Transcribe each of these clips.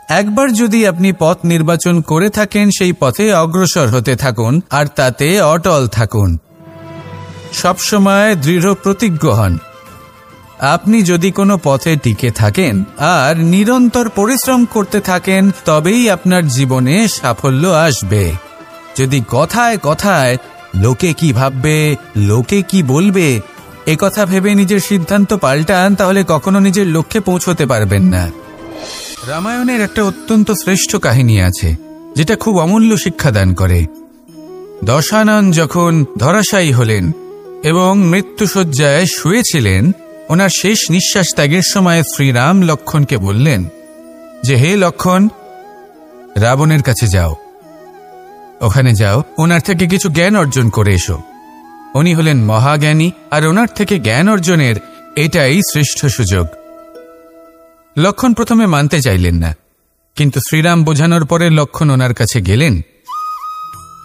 একবার যদি আপনি পথ নির্বাচন করে থাকেন, সেই পথে অগ্রসর হতে থাকুন আর তাতে অটল থাকুন। সবসময় দৃঢ় প্রতিজ্ঞ হন। আপনি যদি কোনো পথে টিকে থাকেন আর নিরন্তর পরিশ্রম করতে থাকেন, তবেই আপনার জীবনে সাফল্য আসবে। যদি কথায় কথায় লোকে কি ভাববে, লোকে কি বলবে, একথা ভেবে নিজের সিদ্ধান্ত পাল্টান, তাহলে কখনো নিজের লক্ষ্যে পৌঁছতে পারবেন না। রামায়ণের একটা অত্যন্ত শ্রেষ্ঠ কাহিনী আছে, যেটা খুব অমূল্য শিক্ষাদান করে। দশানন যখন ধরাশায়ী হলেন এবং মৃত্যুশয্যায় শুয়েছিলেন, ওনার শেষ নিঃশ্বাস ত্যাগের সময় শ্রীরাম লক্ষ্মণকে বললেন যে, হে লক্ষ্মণ, রাবণের কাছে যাও, ওখানে যাও, ওনার থেকে কিছু জ্ঞান অর্জন করে এসো। উনি হলেন মহাজ্ঞানী, আর ওনার থেকে জ্ঞান অর্জনের এটাই শ্রেষ্ঠ সুযোগ। লক্ষ্মণ প্রথমে মানতে চাইলেন না, কিন্তু শ্রীরাম বোঝানোর পরে লক্ষ্মণ ওনার কাছে গেলেন,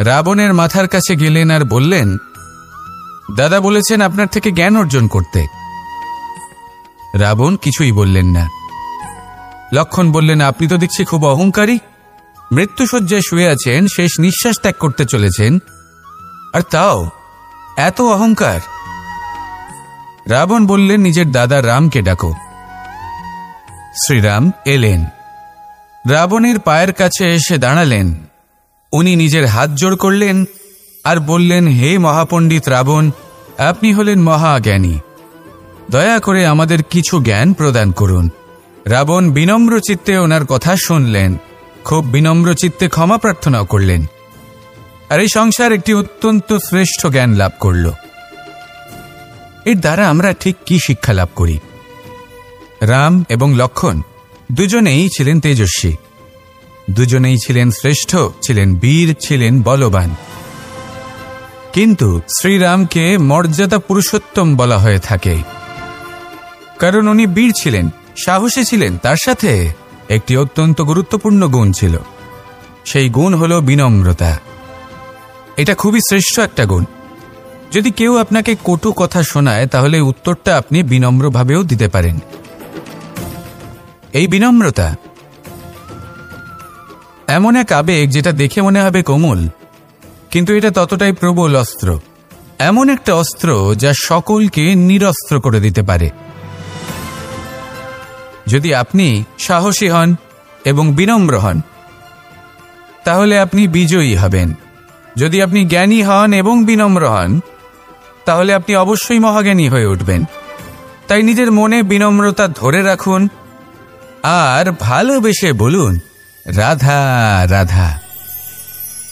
রাবণের মাথার কাছে গেলেন আর বললেন, দাদা বলেছেন আপনার থেকে জ্ঞান অর্জন করতে। রাবণ কিছুই বললেন না। লক্ষ্মণ বললেন, আপনি তো দেখছি খুব অহংকারী, মৃত্যুশয্যায় শুয়ে আছেন, শেষ নিঃশ্বাস ত্যাগ করতে চলেছেন, আর তাও এত অহংকার। রাবণ বললেন, নিজের দাদা রামকে ডাকো। শ্রীরাম এলেন, রাবণের পায়ের কাছে এসে দাঁড়ালেন। উনি নিজের হাত জোড় করলেন আর বললেন, হে মহাপণ্ডিত রাবণ, আপনি হলেন মহাজ্ঞানী, দয়া করে আমাদের কিছু জ্ঞান প্রদান করুন। রাবণ বিনম্র চিত্তে ওনার কথা শুনলেন, খুব বিনম্র চিত্তে ক্ষমা প্রার্থনাও করলেন, আর এই সংসার একটি অত্যন্ত শ্রেষ্ঠ জ্ঞান লাভ করল। এর দ্বারা আমরা ঠিক কি শিক্ষা লাভ করি? রাম এবং লক্ষ্মণ দুজনেই ছিলেন তেজস্বী, দুজনেই ছিলেন শ্রেষ্ঠ, ছিলেন বীর, ছিলেন বলবান। কিন্তু শ্রীরামকে মর্যাদা পুরুষোত্তম বলা হয়ে থাকে, কারণ উনি বীর ছিলেন, সাহসী ছিলেন, তার সাথে একটি অত্যন্ত গুরুত্বপূর্ণ গুণ ছিল। সেই গুণ হল বিনম্রতা। এটা খুবই শ্রেষ্ঠ একটা গুণ। যদি কেউ আপনাকে কটু কথা শোনায়, তাহলে উত্তরটা আপনি বিনম্রভাবেও দিতে পারেন। এই বিনম্রতা এমন এক আবেগ যেটা দেখে মনে হবে কোমল, কিন্তু এটা ততটাই প্রবল অস্ত্র। এমন একটা অস্ত্র যা সকলকে নিরস্ত্র করে দিতে পারে। যদি আপনি সাহসী হন এবং বিনম্র হন, তাহলে আপনি বিজয়ী হবেন। যদি আপনি জ্ঞানী হন এবং বিনম্র হন, তাহলে আপনি অবশ্যই মহাজ্ঞানী হয়ে উঠবেন। তাই নিজের মনে বিনম্রতা ধরে রাখুন আর ভালোবেসে বলুন, রাধা রাধা।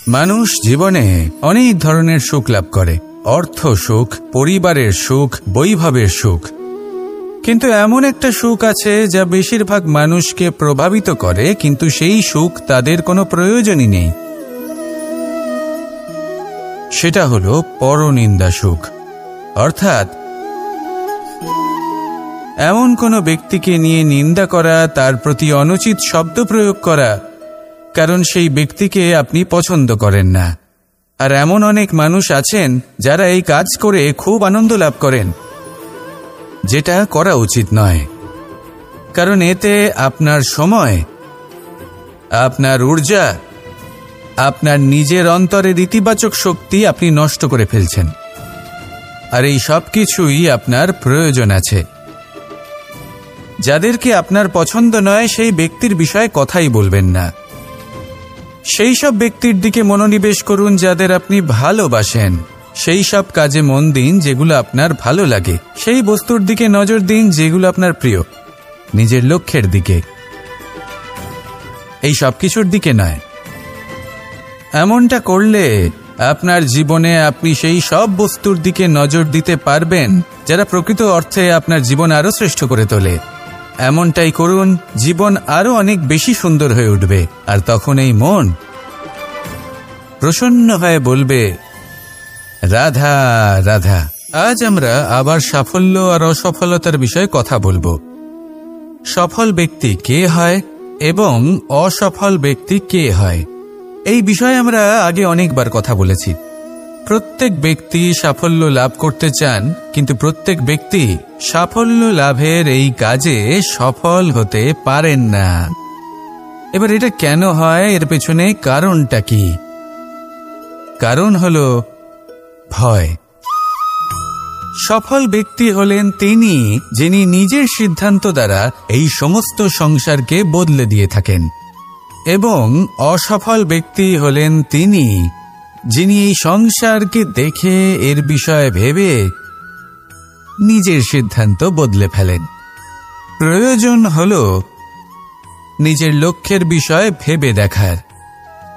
মানুষ জীবনে অনেক ধরনের সুখ লাভ করে, অর্থ সুখ, পরিবারের সুখ, বৈভবের সুখ। কিন্তু এমন একটা সুখ আছে যা বেশিরভাগ মানুষকে প্রভাবিত করে, কিন্তু সেই সুখ তাদের কোনো প্রয়োজনই নেই। সেটা হলো পরনিন্দা সুখ। অর্থাৎ এমন কোনো ব্যক্তিকে নিয়ে নিন্দা করা, তার প্রতি অনুচিত শব্দ প্রয়োগ করা, কারণ সেই ব্যক্তিকে আপনি পছন্দ করেন না। আর এমন অনেক মানুষ আছেন যারা এই কাজ করে খুব আনন্দ লাভ করেন, যেটা করা উচিত নয়। কারণ এতে আপনার সময়, আপনার ঊর্জা, আপনার নিজের অন্তরের ইতিবাচক শক্তি আপনি নষ্ট করে ফেলছেন। আর এই সব কিছুই আপনার প্রয়োজন আছে। যাদেরকে আপনার পছন্দ নয়, সেই ব্যক্তির বিষয়ে কথাই বলবেন না। সেই সব ব্যক্তির দিকে মনোনিবেশ করুন যাদের আপনি ভালোবাসেন। সেই সব কাজে মন দিন যেগুলো আপনার ভালো লাগে। সেই বস্তুর দিকে নজর দিন যেগুলো আপনার প্রিয়, নিজের লক্ষ্যের দিকে, এই সব কিছুর দিকে নয়। এমনটা করলে আপনার জীবনে আপনি সেই সব বস্তুর দিকে নজর দিতে পারবেন যারা প্রকৃত অর্থে আপনার জীবন আরো শ্রেষ্ঠ করে তোলে। এমনটাই করুন, জীবন আরো অনেক বেশি সুন্দর হয়ে উঠবে। আর তখন এই মন প্রসন্ন হয়ে বলবে, রাধা রাধা। আজ আমরা আবার সাফল্য আর অসফলতার বিষয়ে কথা বলবো। সফল ব্যক্তি কে হয় এবং অসফল ব্যক্তি কে হয়, এই বিষয়ে আমরা আগে অনেকবার কথা বলেছি। প্রত্যেক ব্যক্তি সাফল্য লাভ করতে চান, কিন্তু প্রত্যেক ব্যক্তি সাফল্য লাভের এই কাজে সফল হতে পারেন না। এবার এটা কেন হয়, এর পেছনে কারণটা কি? কারণ হলো ভয়। সফল ব্যক্তি হলেন তিনি যিনি নিজের সিদ্ধান্ত দ্বারা এই সমস্ত সংসারকে বদলে দিয়ে থাকেন, এবং অসফল ব্যক্তি হলেন তিনি যিনি এই সংসারকে দেখে এর বিষয়ে ভেবে নিজের সিদ্ধান্ত বদলে ফেলেন। প্রয়োজন হলো নিজের লক্ষ্যের বিষয়ে ভেবে দেখার,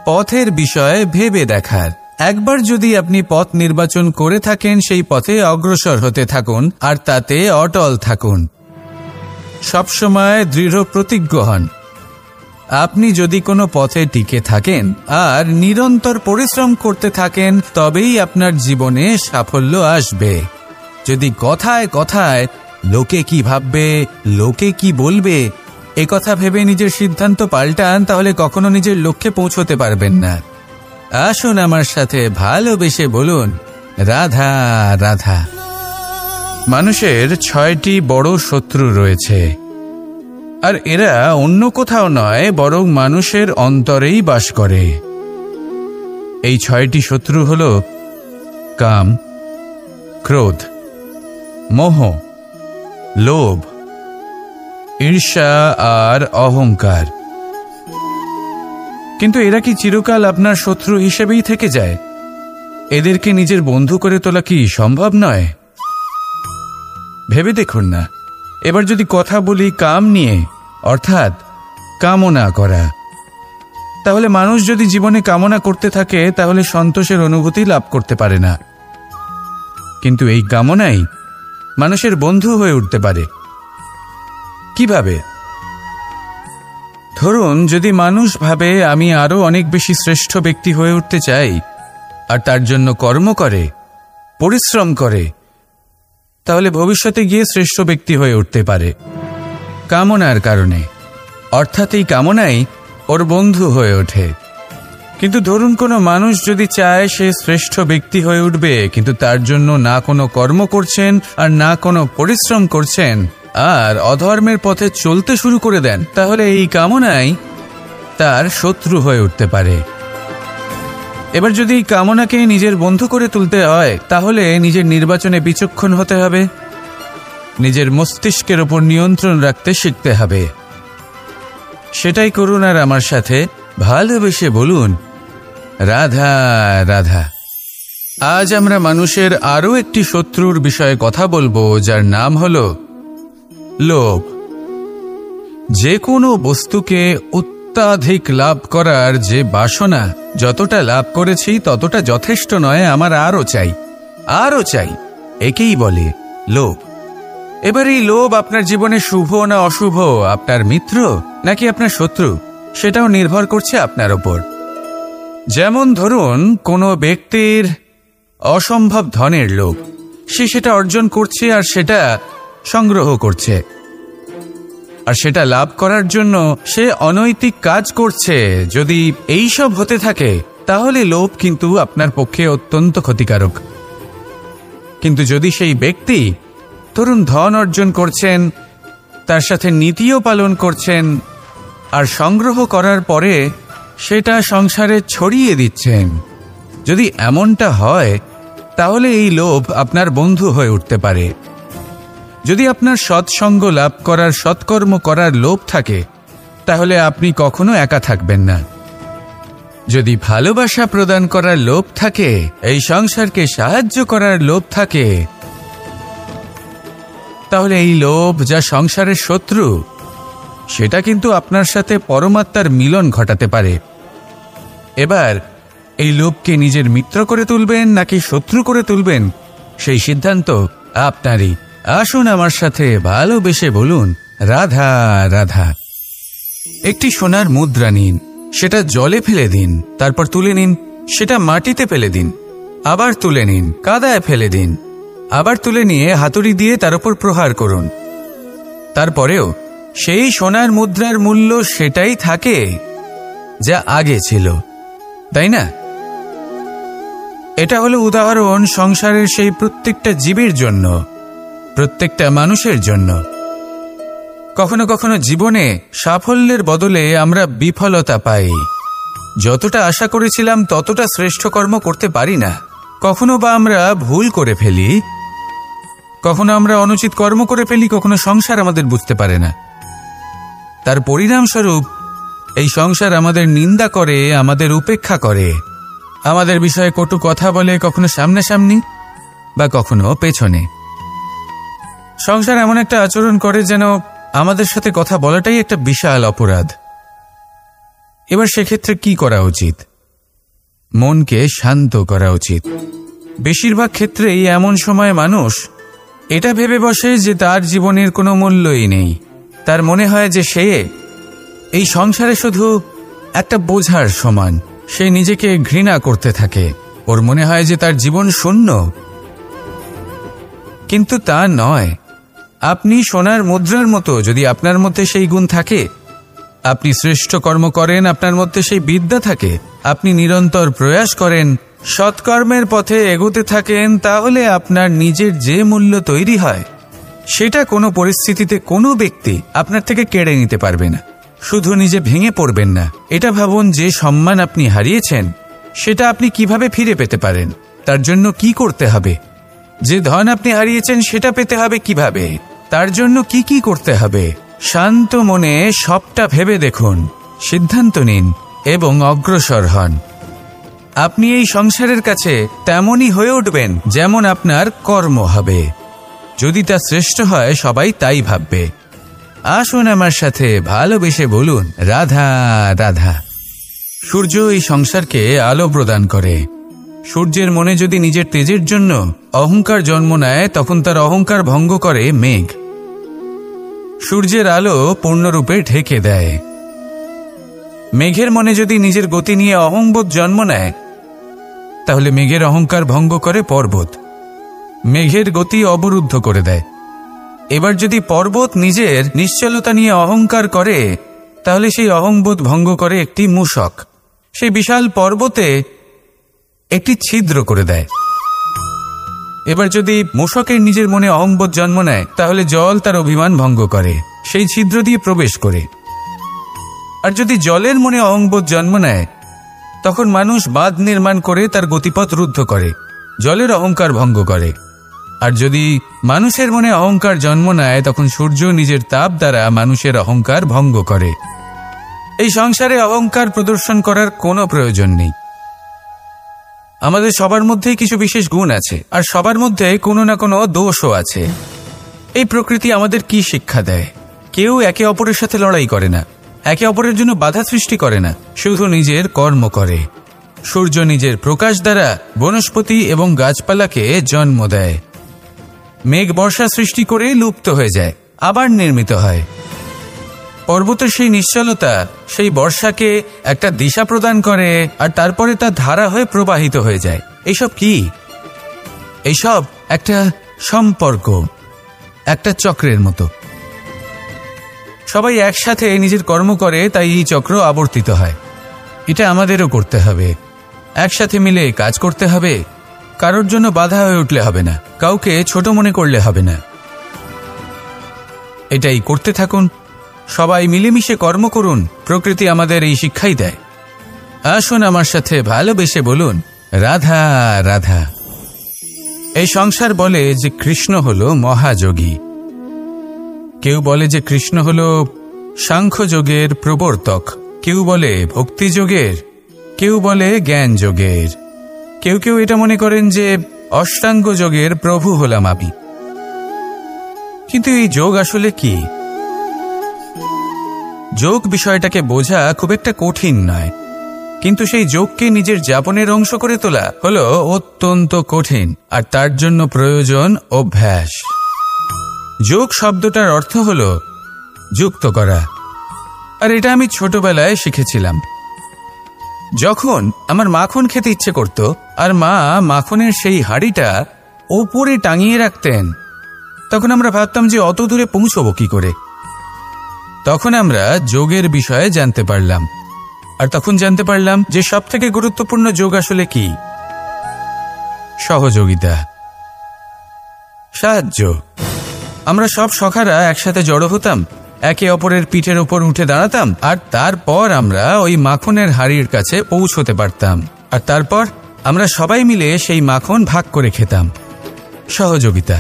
পথের বিষয়ে ভেবে দেখার। একবার যদি আপনি পথ নির্বাচন করে থাকেন, সেই পথে অগ্রসর হতে থাকুন আর তাতে অটল থাকুন। সবসময় দৃঢ় প্রতিজ্ঞ হন। আপনি যদি কোনো পথে টিকে থাকেন আর নিরন্তর পরিশ্রম করতে থাকেন, তবেই আপনার জীবনে সাফল্য আসবে। যদি কথায় কথায় লোকে কি ভাববে, লোকে কি বলবে, এ কথা ভেবে নিজের সিদ্ধান্ত পাল্টান, তাহলে কখনো নিজের লক্ষ্যে পৌঁছতে পারবেন না। আসুন আমার সাথে ভালোবেসে বলুন, রাধা রাধা। মানুষের 6টি বড় শত্রু রয়েছে, আর এরা অন্য কোথাও নয়, বরং মানুষের অন্তরেই বাস করে। এই 6টি শত্রু হল কাম, ক্রোধ, মোহ, লোভ, ঈর্ষা আর অহংকার। কিন্তু এরা কি চিরকাল আপনার শত্রু হিসেবেই থেকে যায়? এদেরকে নিজের বন্ধু করে তোলা কি সম্ভব নয়? ভেবে দেখুন না। এবার যদি কথা বলি কাম নিয়ে, অর্থাৎ কামনা করা, তাহলে মানুষ যদি জীবনে কামনা করতে থাকে তাহলে সন্তোষের অনুভূতি লাভ করতে পারে না। কিন্তু এই কামনাই মানুষের বন্ধু হয়ে উঠতে পারে। কিভাবে? ধরুন, যদি মানুষ ভাবে আমি আরো অনেক বেশি শ্রেষ্ঠ ব্যক্তি হয়ে উঠতে চাই, আর তার জন্য কর্ম করে, পরিশ্রম করে, তাহলে ভবিষ্যতে গিয়ে শ্রেষ্ঠ ব্যক্তি হয়ে উঠতে পারে কামনার কারণে। অর্থাৎ এই কামনাই ওর বন্ধু হয়ে ওঠে। কিন্তু ধরুন, কোনো মানুষ যদি চায় সে শ্রেষ্ঠ ব্যক্তি হয়ে উঠবে, কিন্তু তার জন্য না কোনো কর্ম করছেন আর না কোনো পরিশ্রম করছেন, আর অধর্মের পথে চলতে শুরু করে দেন, তাহলে এই কামনাই তার শত্রু হয়ে উঠতে পারে। এবার যদি এই কামনাকে নিজের বন্ধু করে তুলতে হয়, তাহলে নিজের নির্বাচনে বিচক্ষণ হতে হবে, নিজের মস্তিষ্কের ওপর নিয়ন্ত্রণ রাখতে শিখতে হবে। সেটাই করুন আর আমার সাথে ভালোবেসে বলুন, রাধা রাধা। আজ আমরা মানুষের আরও একটি শত্রুর বিষয়ে কথা বলবো, যার নাম হলো লোভ। যে কোনো বস্তুকে অত্যাধিক লাভ করার যে বাসনা, যতটা লাভ করেছি ততটা যথেষ্ট নয়, আমার আরও চাই, আরও চাই, একেই বলে লোভ। এবার এই লোভ আপনার জীবনে শুভ না অশুভ, আপনার মিত্র নাকি আপনার শত্রু, সেটাও নির্ভর করছে আপনার ওপর। যেমন ধরুন, কোনো ব্যক্তির অসম্ভব ধনের লোভ, সে সেটা অর্জন করছে আর সেটা সংগ্রহ করছে, আর সেটা লাভ করার জন্য সে অনৈতিক কাজ করছে। যদি এই সব হতে থাকে, তাহলে লোভ কিন্তু আপনার পক্ষে অত্যন্ত ক্ষতিকারক। কিন্তু যদি সেই ব্যক্তি ধরুন ধন অর্জন করছেন, তার সাথে নীতিও পালন করছেন, আর সংগ্রহ করার পরে সেটা সংসারে ছড়িয়ে দিচ্ছেন, যদি এমনটা হয়, তাহলে এই লোভ আপনার বন্ধু হয়ে উঠতে পারে। যদি আপনার সৎসঙ্গ লাভ করার, সৎকর্ম করার লোভ থাকে, তাহলে আপনি কখনো একা থাকবেন না। যদি ভালোবাসা প্রদান করার লোভ থাকে, এই সংসারকে সাহায্য করার লোভ থাকে, তাহলে এই লোভ, যা সংসারের শত্রু, সেটা কিন্তু আপনার সাথে পরমাত্মার মিলন ঘটাতে পারে। এবার এই লোভকে নিজের মিত্র করে তুলবেন নাকি শত্রু করে তুলবেন, সেই সিদ্ধান্ত আপনারই। আসুন আমার সাথে ভালোবেসে বলুন, রাধা রাধা। একটি সোনার মুদ্রা নিন, সেটা জলে ফেলে দিন, তারপর তুলে নিন, সেটা মাটিতে ফেলে দিন, আবার তুলে নিন, কাদায় ফেলে দিন, আবার তুলে নিয়ে হাতুড়ি দিয়ে তার উপর প্রহার করুন। তারপরেও সেই সোনার মুদ্রার মূল্য সেটাই থাকে যা আগে ছিল, তাই না? এটা হলো উদাহরণ সংসারের সেই প্রত্যেকটা জীবের জন্য, প্রত্যেকটা মানুষের জন্য। কখনো কখনো জীবনে সাফল্যের বদলে আমরা বিফলতা পাই। যতটা আশা করেছিলাম ততটা শ্রেষ্ঠ কর্ম করতে পারি না। কখনো বা আমরা ভুল করে ফেলি, কখনো আমরা অনুচিত কর্ম করে ফেলি, কখনো সংসার আমাদের বুঝতে পারে না। তার পরিণামস্বরূপ এই সংসার আমাদের নিন্দা করে, আমাদের উপেক্ষা করে, আমাদের বিষয়ে কটু কথা বলে, কখনো সামনাসামনি বা কখনো পেছনে। সংসার এমন একটা আচরণ করে যেন আমাদের সাথে কথা বলাটাই একটা বিশাল অপরাধ। এবার সেক্ষেত্রে কি করা উচিত? মনকে শান্ত করা উচিত। বেশিরভাগ ক্ষেত্রেই এমন সময় মানুষ এটা ভেবে বসে যে তার জীবনের কোনো মূল্যই নেই। তার মনে হয় যে সে এই সংসারে শুধু একটা বোঝার সমান। সে নিজেকে ঘৃণা করতে থাকে। ওর মনে হয় যে তার জীবন শূন্য। কিন্তু তা নয়। আপনি সোনার মুদ্রার মতো। যদি আপনার মধ্যে সেই গুণ থাকে, আপনি শ্রেষ্ঠ কর্ম করেন, আপনার মধ্যে সেই বিদ্যা থাকে, আপনি নিরন্তর প্রয়াস করেন, সৎকর্মের পথে এগোতে থাকেন, তাহলে আপনার নিজের যে মূল্য তৈরি হয় সেটা কোনো পরিস্থিতিতে কোনো ব্যক্তি আপনার থেকে কেড়ে নিতে পারবে না। শুধু নিজে ভেঙে পড়বেন না। এটা ভাবুন, যে সম্মান আপনি হারিয়েছেন সেটা আপনি কিভাবে ফিরে পেতে পারেন, তার জন্য কি করতে হবে। যে ধন আপনি হারিয়েছেন সেটা পেতে হবে কিভাবে, তার জন্য কি কি করতে হবে। শান্ত মনে সবটা ভেবে দেখুন, সিদ্ধান্ত নিন এবং অগ্রসর হন। আপনি এই সংসারের কাছে তেমনই হয়ে উঠবেন যেমন আপনার কর্ম হবে। যদি তা শ্রেষ্ঠ হয়, সবাই তাই ভাববে। আসুন আমার সাথে ভালোবেসে বলুন, রাধা রাধা। সূর্য এই সংসারকে আলো প্রদান করে। সূর্যের মনে যদি নিজের তেজের জন্য অহংকার জন্ম নেয়, তখন তার অহংকার ভঙ্গ করে মেঘ। সূর্যের আলো পূর্ণরূপে ঢেকে দেয়। মেঘের মনে যদি নিজের গতি নিয়ে অহংবোধ জন্ম নেয়, তাহলে মেঘের অহংকার ভঙ্গ করে পর্বত। মেঘের গতি অবরুদ্ধ করে দেয়। এবার যদি পর্বত নিজের নিশ্চলতা নিয়ে অহংকার করে, তাহলে সেই অহংবোধ ভঙ্গ করে একটি মূষক। সেই বিশাল পর্বতে একটি ছিদ্র করে দেয়। এবার যদি মূষকের নিজের মনে অহংবোধ জন্ম নেয়, তাহলে জল তার অভিমান ভঙ্গ করে, সেই ছিদ্র দিয়ে প্রবেশ করে। আর যদি জলের মনে অহংবোধ জন্ম নেয়, তখন মানুষ বাঁধ নির্মাণ করে তার গতিপথ রুদ্ধ করে, জলের অহংকার ভঙ্গ করে। আর যদি মানুষের মনে অহংকার জন্ম নেয়, তখন সূর্য নিজের তাপ দ্বারা মানুষের অহংকার ভঙ্গ করে। এই সংসারে অহংকার প্রদর্শন করার কোনো প্রয়োজন নেই। আমাদের সবার মধ্যেই কিছু বিশেষ গুণ আছে, আর সবার মধ্যে কোনো না কোনো দোষও আছে। এই প্রকৃতি আমাদের কি শিক্ষা দেয়? কেউ একে অপরের সাথে লড়াই করে না, একে অপরের জন্য বাধা সৃষ্টি করে না, শুধু নিজের কর্ম করে। সূর্য নিজের প্রকাশ দ্বারা বনস্পতি এবং গাছপালাকে জন্ম দেয়। মেঘ বর্ষা সৃষ্টি করে লুপ্ত হয়ে যায়, আবার নির্মিত হয়। পর্বতের সেই নিশ্চলতা সেই বর্ষাকে একটা দিশা প্রদান করে, আর তারপরে তা ধারা হয়ে প্রবাহিত হয়ে যায়। এইসব কি? এইসব একটা সম্পর্ক, একটা চক্রের মতো। সবাই একসাথে নিজের কর্ম করে, তাই এই চক্র আবর্তিত হয়। এটা আমাদেরও করতে হবে। একসাথে মিলে কাজ করতে হবে। কারোর জন্য বাধা হয়ে উঠলে হবে না, কাউকে ছোট মনে করলে হবে না। এটাই করতে থাকুন। সবাই মিলেমিশে কর্ম করুন। প্রকৃতি আমাদের এই শিক্ষাই দেয়। আসুন আমার সাথে ভালোবেসে বলুন, রাধা রাধা। এই সংসার বলে যে কৃষ্ণ হলো মহাযোগী। কেউ বলে যে কৃষ্ণ হলো সাংখ্যযোগের প্রবর্তক, কেউ বলে ভক্তিযোগের, কেউ বলে জ্ঞান যোগের, কেউ কেউ এটা মনে করেন যে অষ্টাঙ্গ যোগের প্রভু হলাম আমি। কিন্তু এই যোগ আসলে কি? যোগ বিষয়টাকে বোঝা খুব একটা কঠিন নয়, কিন্তু সেই যোগকে নিজের যাপনের অংশ করে তোলা হলো অত্যন্ত কঠিন, আর তার জন্য প্রয়োজন অভ্যাস। যোগ শব্দটার অর্থ হলো যুক্ত করা, আর এটা আমি ছোটবেলায় শিখেছিলাম। যখন আমার মাখন খেতে ইচ্ছে করত, আর মা মাখনের সেই হাঁড়িটা ওপরে টাঙিয়ে রাখতেন, তখন আমরা ভাবতাম যে অত দূরে পৌঁছবো কি করে। তখন আমরা যোগের বিষয়ে জানতে পারলাম, আর তখন জানতে পারলাম যে সবথেকে গুরুত্বপূর্ণ যোগ আসলে কি? সহযোগিতা, সাহায্য। আমরা সব সখারা একসাথে জড়ো হতাম, একে অপরের পিঠের ওপর উঠে দাঁড়াতাম, আর তারপর আমরা ওই মাখনের হাড়ির কাছে পৌঁছতে পারতাম, আর তারপর আমরা সবাই মিলে সেই মাখন ভাগ করে খেতাম। সহযোগিতা,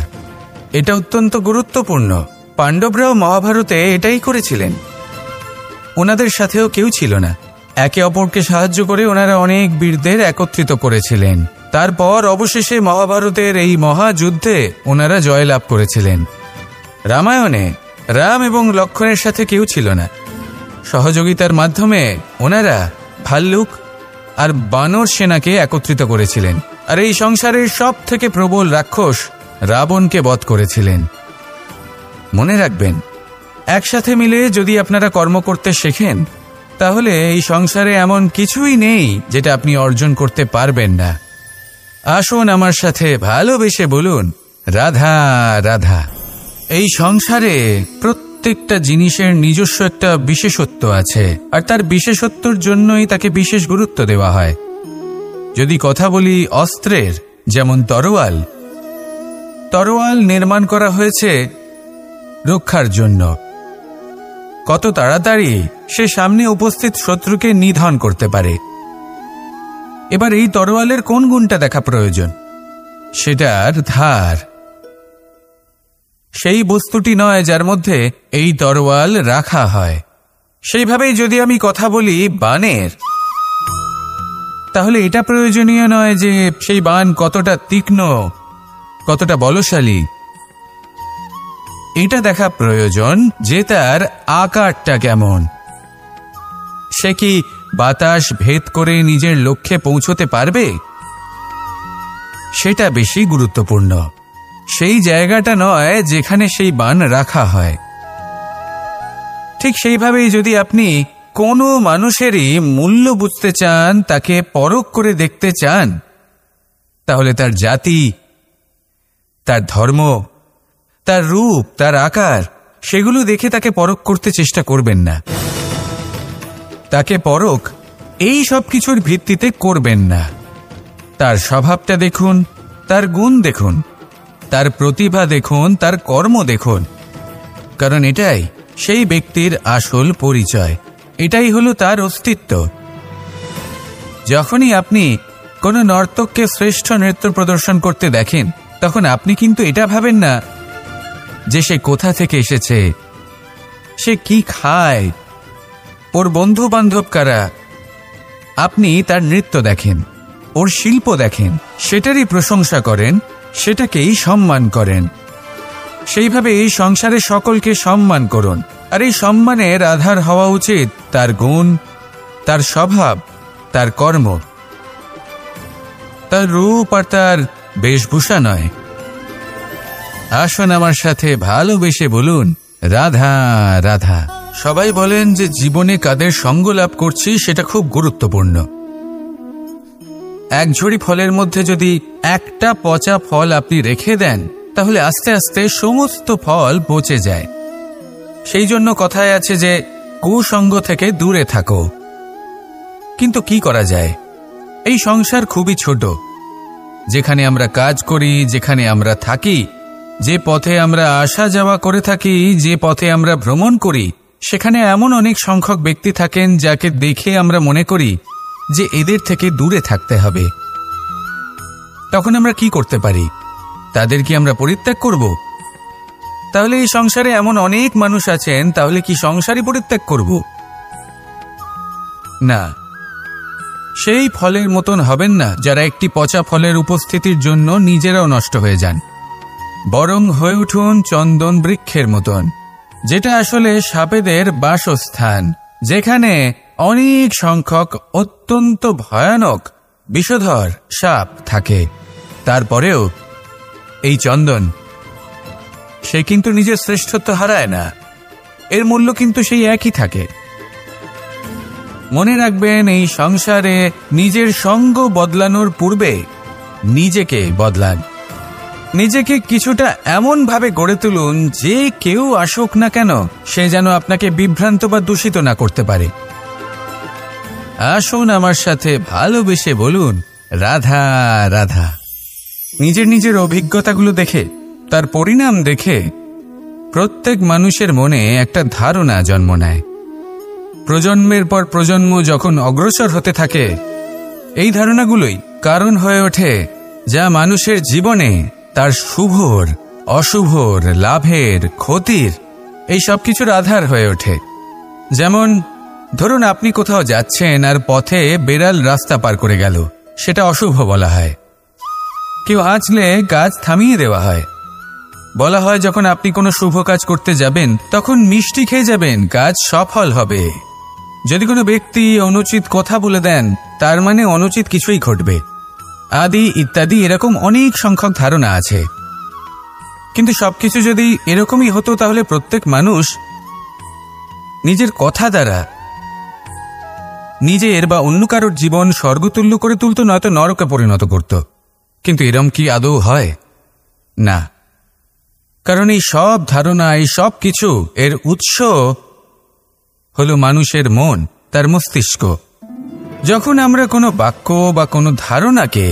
এটা অত্যন্ত গুরুত্বপূর্ণ। পাণ্ডবরাও মহাভারতে এটাই করেছিলেন। ওনাদের সাথেও কেউ ছিল না। একে অপরকে সাহায্য করে ওনারা অনেক বীরদের একত্রিত করেছিলেন। তারপর অবশেষে মহাভারতের এই মহাযুদ্ধে ওনারা জয়লাভ করেছিলেন। রামায়ণে রাম এবং লক্ষ্মণের সাথে কেউ ছিল না। সহযোগিতার মাধ্যমে ওনারা ভাল্লুক আর বানর সেনাকে একত্রিত করেছিলেন, আর এই সংসারের সব থেকে প্রবল রাক্ষস রাবণকে বধ করেছিলেন। মনে রাখবেন, একসাথে মিলে যদি আপনারা কর্ম করতে শেখেন, তাহলে এই সংসারে এমন কিছুই নেই যেটা আপনি অর্জন করতে পারবেন না। আসুন আমার সাথে ভালোবেসে বলুন, রাধা রাধা। এই সংসারে প্রত্যেকটা জিনিসের নিজস্ব একটা বিশেষত্ব আছে, আর তার বিশেষত্বর জন্যই তাকে বিশেষ গুরুত্ব দেওয়া হয়। যদি কথা বলি অস্ত্রের, যেমন তরোয়াল। তরোয়াল নির্মাণ করা হয়েছে রক্ষার জন্য। কত তাড়াতাড়ি সে সামনে উপস্থিত শত্রুকে নিধন করতে পারে। এবার এই তরোয়ালের কোন গুণটা দেখা প্রয়োজন? সেটার ধার। সেই বস্তুটি নয় যার মধ্যে এই তরোয়াল রাখা হয়। সেইভাবেই যদি আমি কথা বলি বানের, তাহলে এটা প্রয়োজনীয় নয় যে সেই বান কতটা তীক্ষ্ণ, কতটা বলশালী। এটা দেখা প্রয়োজন যে তার আকারটা কেমন। সে কি বাতাস ভেদ করে নিজের লক্ষ্যে পৌঁছতে পারবে? সেটা বেশি গুরুত্বপূর্ণ। সেই জায়গাটা নয় যেখানে সেই বান রাখা হয়। ঠিক সেইভাবেই যদি আপনি কোনো মানুষেরই মূল্য বুঝতে চান, তাকে পরখ করে দেখতে চান, তাহলে তার জাতি, তার ধর্ম, তার রূপ, তার আকার, সেগুলো দেখে তাকে পরখ করতে চেষ্টা করবেন না। তাকে পরখ এই সব কিছুর ভিত্তিতে করবেন না। তার স্বভাবটা দেখুন, তার গুণ দেখুন, তার প্রতিভা দেখুন, তার কর্ম দেখুন, কারণ এটাই সেই ব্যক্তির আসল পরিচয়। এটাই হলো তার অস্তিত্ব। যখনই আপনি কোনো নর্তককে শ্রেষ্ঠ নৃত্য প্রদর্শন করতে দেখেন, তখন আপনি কিন্তু এটা ভাবেন না যে সে কোথা থেকে এসেছে, সে কি খায়, ওর বন্ধু বান্ধব কারা। আপনি তার নৃত্য দেখেন, ওর শিল্প দেখেন, সেটারই প্রশংসা করেন, সেটাকেই সম্মান করেন। সেইভাবে এই সংসারে সকলকে সম্মান করুন, আর এই সম্মানের আধার হওয়া উচিত তার গুণ, তার স্বভাব, তার কর্ম, তার রূপ আর তার বেশভূষা নয়। আসুন আমার সাথে ভালোবেসে বলুন, রাধা রাধা। সবাই বলেন যে জীবনে কাদের সঙ্গ লাভ করছি সেটা খুব গুরুত্বপূর্ণ। এক ঝুড়ি ফলের মধ্যে যদি একটা পচা ফল আপনি রেখে দেন, তাহলে আস্তে আস্তে সমস্ত ফল পচে যায়। সেই জন্য কথায় আছে যে কুসঙ্গ থেকে দূরে থাকো। কিন্তু কি করা যায়? এই সংসার খুবই ছোট। যেখানে আমরা কাজ করি, যেখানে আমরা থাকি, যে পথে আমরা আসা যাওয়া করে থাকি, যে পথে আমরা ভ্রমণ করি, সেখানে এমন অনেক সংখ্যক ব্যক্তি থাকেন যাকে দেখে আমরা মনে করি যে এদের থেকে দূরে থাকতে হবে। তখন আমরা কি করতে পারি? তাদের কি আমরা পরিত্যাগ করব? তাহলে এই সংসারে এমন অনেক মানুষ আছেন, তাহলে কি সংসারই পরিত্যাগ করব? না, সেই ফলের মতন হবেন না যারা একটি পচা ফলের উপস্থিতির জন্য নিজেরাও নষ্ট হয়ে যান। বরং হয়ে উঠুন চন্দন বৃক্ষের মতন, যেটা আসলে সাপেদের বাসস্থান, যেখানে অনেক সংখ্যক অত্যন্ত ভয়ানক বিষধর সাপ থাকে। তারপরেও এই চন্দন, সে কিন্তু নিজের শ্রেষ্ঠত্ব হারায় না। এর মূল্য কিন্তু সেই একই থাকে। মনে রাখবেন, এই সংসারে নিজের সঙ্গ বদলানোর পূর্বে নিজেকে বদলান। নিজেকে কিছুটা এমন ভাবে গড়ে তুলুন যে কেউ আসুক না কেন, সে যেন আপনাকে বিভ্রান্ত বা দূষিত না করতে পারে। আসুন আমার সাথে ভালোবেসে বলুন, রাধা রাধা। নিজের নিজের অভিজ্ঞতাগুলো দেখে, তার পরিণাম দেখে প্রত্যেক মানুষের মনে একটা ধারণা জন্ম নেয়। প্রজন্মের পর প্রজন্ম যখন অগ্রসর হতে থাকে, এই ধারণাগুলোই কারণ হয়ে ওঠে যা মানুষের জীবনে তার শুভর, অশুভর, লাভের, ক্ষতির এই সব কিছুর আধার হয়ে ওঠে। যেমন ধরুন আপনি কোথাও যাচ্ছেন আর পথে বেড়াল রাস্তা পার করে গেল, সেটা অশুভ বলা হয়। কেউ হাঁচলে গাছ থামিয়ে দেওয়া হয়। বলা হয় যখন আপনি কোনো শুভ কাজ করতে যাবেন তখন মিষ্টি খেয়ে যাবেন, কাজ সফল হবে। যদি কোনো ব্যক্তি অনুচিত কথা বলে দেন তার মানে অনুচিত কিছুই ঘটবে, আদি ইত্যাদি এরকম অনেক সংখ্যক ধারণা আছে। কিন্তু সবকিছু যদি এরকমই হতো তাহলে প্রত্যেক মানুষ নিজের কথা দ্বারা নিজের বা অন্য কারোর জীবন স্বর্গতুল্য করে তুলত, নয়তো নরকে পরিণত করত। কিন্তু এরম কি আদৌ হয়? না। কারণ এই সব ধারণা, এই সব কিছু এর উৎস হলো মানুষের মন, তার মস্তিষ্ক। যখন আমরা কোনো বাক্য বা কোনো ধারণাকে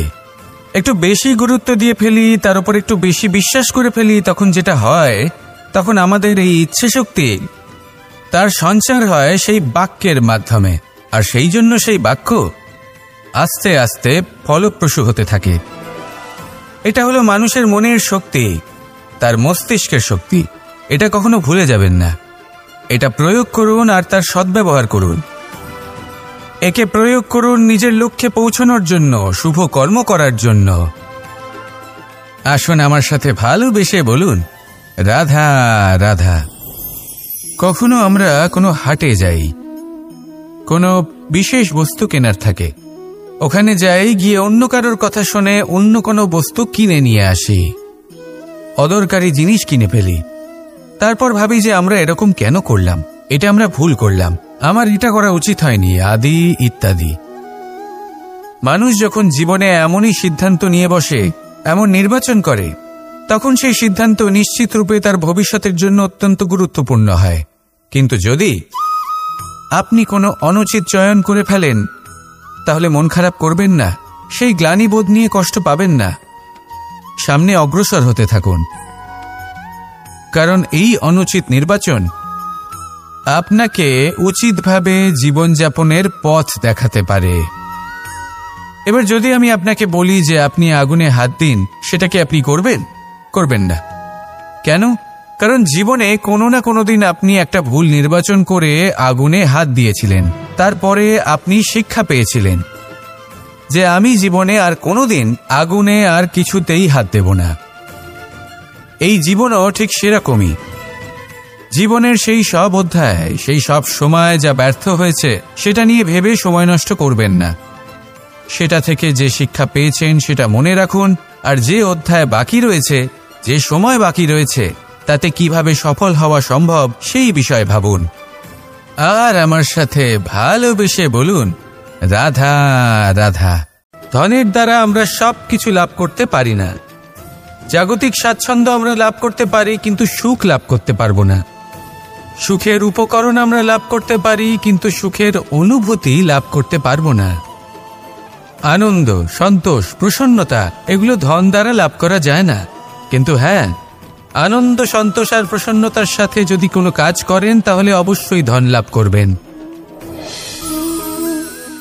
একটু বেশি গুরুত্ব দিয়ে ফেলি, তার উপর একটু বেশি বিশ্বাস করে ফেলি, তখন যেটা হয়, তখন আমাদের এই ইচ্ছে শক্তি তার সঞ্চার হয় সেই বাক্যের মাধ্যমে, আর সেই জন্য সেই বাক্য আস্তে আস্তে ফলপ্রসূ হতে থাকে। এটা হলো মানুষের মনের শক্তি, তার মস্তিষ্কের শক্তি। এটা কখনো ভুলে যাবেন না। এটা প্রয়োগ করুন আর তার সদ্ব্যবহার করুন। একে প্রয়োগ করুন নিজের লক্ষ্যে পৌঁছানোর জন্য, শুভ কর্ম করার জন্য। আসুন আমার সাথে ভালোবেসে বলুন, রাধা রাধা। কখনো আমরা কোনো হাটে যাই, কোনো বিশেষ বস্তু কেনার থাকে, ওখানে যাই, গিয়ে অন্য কারোর কথা শুনে অন্য কোনো বস্তু কিনে নিয়ে আসি, অদরকারি জিনিস কিনে ফেলি। তারপর ভাবি যে আমরা এরকম কেন করলাম, এটা আমরা ভুল করলাম, আমার এটা করা উচিত হয়নি, আদি ইত্যাদি। মানুষ যখন জীবনে এমনই সিদ্ধান্ত নিয়ে বসে, এমন নির্বাচন করে, তখন সেই সিদ্ধান্ত নিশ্চিত রূপে তার ভবিষ্যতের জন্য অত্যন্ত গুরুত্বপূর্ণ হয়। কিন্তু যদি আপনি কোনো অনুচিত চয়ন করে ফেলেন তাহলে মন খারাপ করবেন না, সেই গ্লানিবোধ নিয়ে কষ্ট পাবেন না, সামনে অগ্রসর হতে থাকুন। কারণ এই অনুচিত নির্বাচন আপনাকে উচিতভাবে জীবনযাপনের পথ দেখাতে পারে। এবার যদি আমি আপনাকে বলি যে আপনি আগুনে হাত দিন, সেটা কি আপনি করবেন? করবেন না। কেন? কারণ জীবনে কোনো না কোনো দিন আপনি একটা ভুল নির্বাচন করে আগুনে হাত দিয়েছিলেন, তারপরে আপনি শিক্ষা পেয়েছিলেন যে আমি জীবনে আর কোনোদিন আগুনে আর কিছুতেই হাত দেব না। এই জীবনও ঠিক সেরকমই। জীবনের সেই সব অধ্যায়, সেই সব সময় যা ব্যর্থ হয়েছে, সেটা নিয়ে ভেবে সময় নষ্ট করবেন না। সেটা থেকে যে শিক্ষা পেয়েছেন সেটা মনে রাখুন, আর যে অধ্যায় বাকি রয়েছে, যে সময় বাকি রয়েছে, তাতে কিভাবে সফল হওয়া সম্ভব সেই বিষয়ে ভাবুন। আর আমার সাথে ভালোবেসে বলুন, রাধা রাধা। ধনের দ্বারা আমরা সব কিছু লাভ করতে পারি না। জাগতিক স্বাচ্ছন্দ্য আমরা লাভ করতে পারি, কিন্তু সুখ লাভ করতে পারবো না। সুখের উপকরণ আমরা লাভ করতে পারি, কিন্তু সুখের অনুভূতি লাভ করতে পারবো না। আনন্দ, সন্তোষ, প্রসন্নতা এগুলো ধন দ্বারা লাভ করা যায় না। কিন্তু হ্যাঁ, আনন্দ, সন্তোষ আর প্রসন্নতার সাথে যদি কোনো কাজ করেন তাহলে অবশ্যই ধন লাভ করবেন।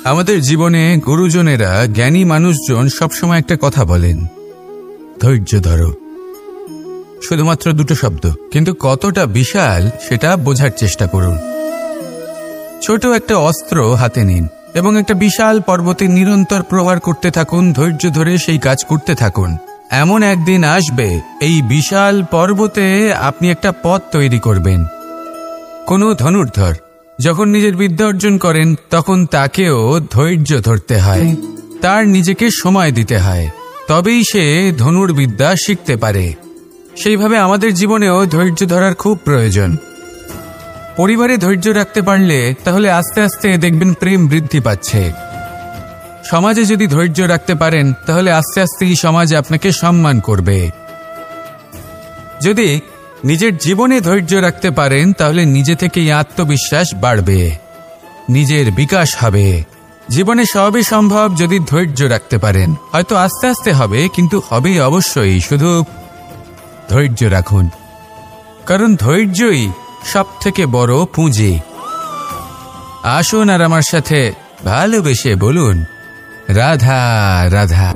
আমাদের জীবনে গুরুজনেরা, জ্ঞানী মানুষজন সবসময় একটা কথা বলেন, ধৈর্য ধরো। শুধুমাত্র দুটো শব্দ, কিন্তু কতটা বিশাল সেটা বোঝার চেষ্টা করুন। ছোট একটা অস্ত্র হাতে নিন এবং একটা বিশাল পর্বতে নিরন্তর প্রহার করতে থাকুন, ধৈর্য ধরে সেই কাজ করতে থাকুন। এমন একদিন আসবে এই বিশাল পর্বতে আপনি একটা পথ তৈরি করবেন। কোনো ধনুর্ধর যখন নিজের বিদ্যা অর্জন করেন তখন তাকেও ধৈর্য ধরতে হয়, তার নিজেকে সময় দিতে হয়, তবেই সে ধনুর্বিদ্যা শিখতে পারে। সেইভাবে আমাদের জীবনেও ধৈর্য ধরার খুব প্রয়োজন। পরিবারে ধৈর্য রাখতে পারলে তাহলে আস্তে আস্তে দেখবেন প্রেম বৃদ্ধি পাচ্ছে। সমাজে যদি ধৈর্য রাখতে পারেন তাহলে আস্তে আস্তে এই সমাজ আপনাকে সম্মান করবে। যদি নিজের জীবনে ধৈর্য রাখতে পারেন তাহলে নিজে থেকেই আত্মবিশ্বাস বাড়বে, নিজের বিকাশ হবে। জীবনে সবই সম্ভব যদি ধৈর্য রাখতে পারেন। হয়তো আস্তে আস্তে হবে, কিন্তু হবে অবশ্যই। শুধু ধৈর্য রাখুন। কারণ ধৈর্যই সব থেকে বড় পুঁজি। আসুন আর আমার সাথে ভালোবেসে বলুন, রাধা রাধা।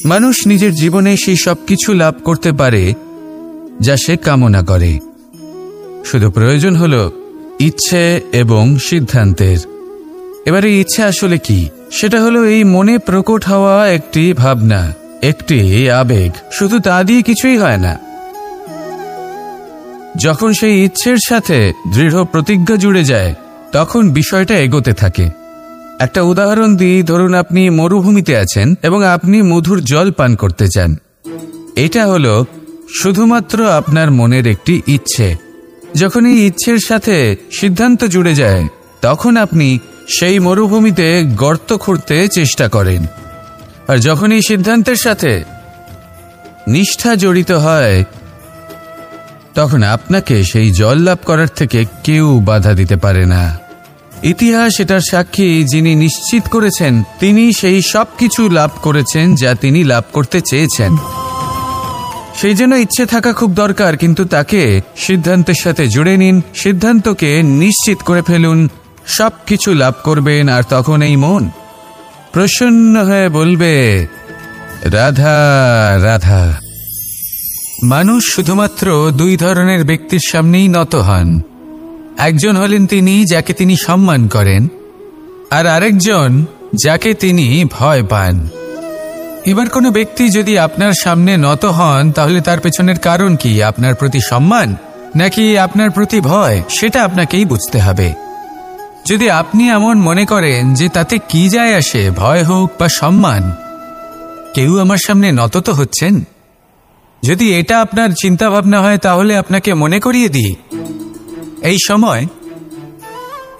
মানুষ নিজের জীবনে সেই সব কিছু লাভ করতে পারে যা সে কামনা করে। শুধু প্রয়োজন হলো ইচ্ছে এবং সিদ্ধান্তের। এবারে ইচ্ছে আসলে কি? সেটা হলো এই মনে প্রকট হওয়া একটি ভাবনা, একটি আবেগ। শুধু তা দিয়ে কিছুই হয় না। যখন সেই ইচ্ছের সাথে দৃঢ় প্রতিজ্ঞা জুড়ে যায়, তখন বিষয়টা এগোতে থাকে। একটা উদাহরণ দিই, ধরুন আপনি মরুভূমিতে আছেন এবং আপনি মধুর জল পান করতে চান। এটা হলো শুধুমাত্র আপনার মনের একটি ইচ্ছে। যখন এই ইচ্ছের সাথে সিদ্ধান্ত জুড়ে যায়, তখন আপনি সেই মরুভূমিতে গর্ত খুঁড়তে চেষ্টা করেন। আর যখন এই সিদ্ধান্তের সাথে নিষ্ঠা জড়িত হয়, তখন আপনাকে সেই জল লাভ করার থেকে কেউ বাধা দিতে পারে না। ইতিহাস এটার সাক্ষী। যিনি নিশ্চিত করেছেন, তিনি সেই সব কিছু লাভ করেছেন যা তিনি লাভ করতে চেয়েছেন। সেই জন্য ইচ্ছে থাকা খুব দরকার, কিন্তু তাকে সিদ্ধান্তের সাথে জুড়ে নিন। সিদ্ধান্তকে নিশ্চিত করে ফেলুন, সব কিছু লাভ করবেন। আর তখন এই মন প্রসন্ন হয়ে বলবে, রাধা রাধা। মানুষ শুধুমাত্র দুই ধরনের ব্যক্তির সামনেই নত হন। একজন হলেন তিনি যাকে তিনি সম্মান করেন, আর আরেকজন যাকে তিনি ভয় পান। এবার কোনো ব্যক্তি যদি আপনার সামনে নত হন, তাহলে তার পেছনের কারণ কি? আপনার প্রতি সম্মান নাকি আপনার প্রতি ভয়? সেটা আপনাকেই বুঝতে হবে। যদি আপনি এমন মনে করেন যে তাতে কি যায় আসে, ভয় হোক বা সম্মান, কেউ আমার সামনে নত তো হচ্ছেন, যদি এটা আপনার চিন্তা ভাবনা হয়, তাহলে আপনাকে মনে করিয়ে দিই,